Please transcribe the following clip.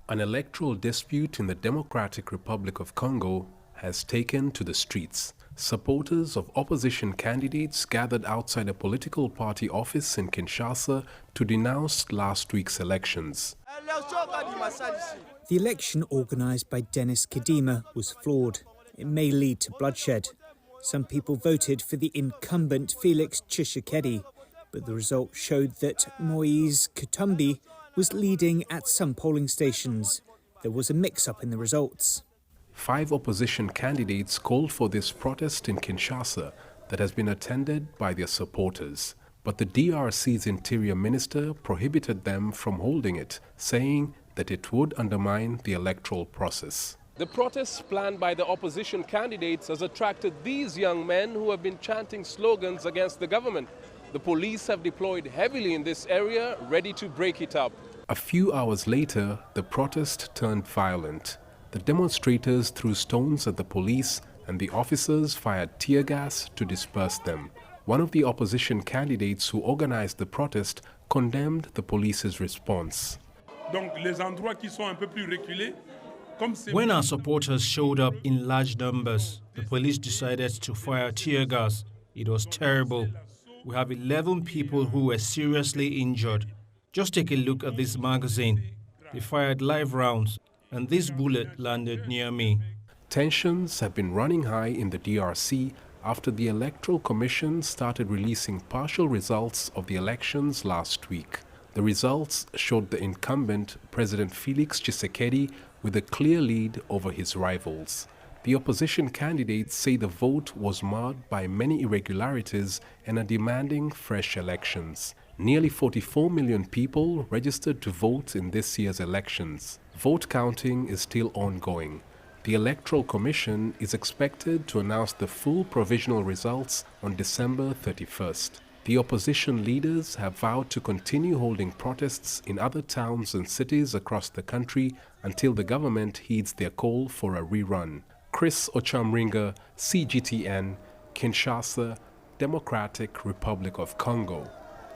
An electoral dispute in the Democratic Republic of Congo has taken to the streets. Supporters of opposition candidates gathered outside a political party office in Kinshasa to denounce last week's elections. The election organised by Denis Kadima was flawed. It may lead to bloodshed. Some people voted for the incumbent Felix Tshisekedi, but the result showed that Moise Katumbi was leading at some polling stations. There was a mix-up in the results. 5 opposition candidates called for this protest in Kinshasa that has been attended by their supporters. But the DRC's Interior Minister prohibited them from holding it, saying that it would undermine the electoral process. The protests planned by the opposition candidates has attracted these young men who have been chanting slogans against the government. The police have deployed heavily in this area, ready to break it up. A few hours later, the protest turned violent. The demonstrators threw stones at the police and the officers fired tear gas to disperse them. One of the opposition candidates who organized the protest condemned the police's response. When our supporters showed up in large numbers, the police decided to fire tear gas. It was terrible. We have 11 people who were seriously injured. Just take a look at this magazine. They fired live rounds, and this bullet landed near me. Tensions have been running high in the DRC after the Electoral Commission started releasing partial results of the elections last week. The results showed the incumbent, President Felix Tshisekedi, with a clear lead over his rivals. The opposition candidates say the vote was marred by many irregularities and are demanding fresh elections. Nearly 44 million people registered to vote in this year's elections. Vote counting is still ongoing. The Electoral Commission is expected to announce the full provisional results on December 31st. The opposition leaders have vowed to continue holding protests in other towns and cities across the country until the government heeds their call for a rerun. Chris Ochamringa, CGTN, Kinshasa, Democratic Republic of Congo.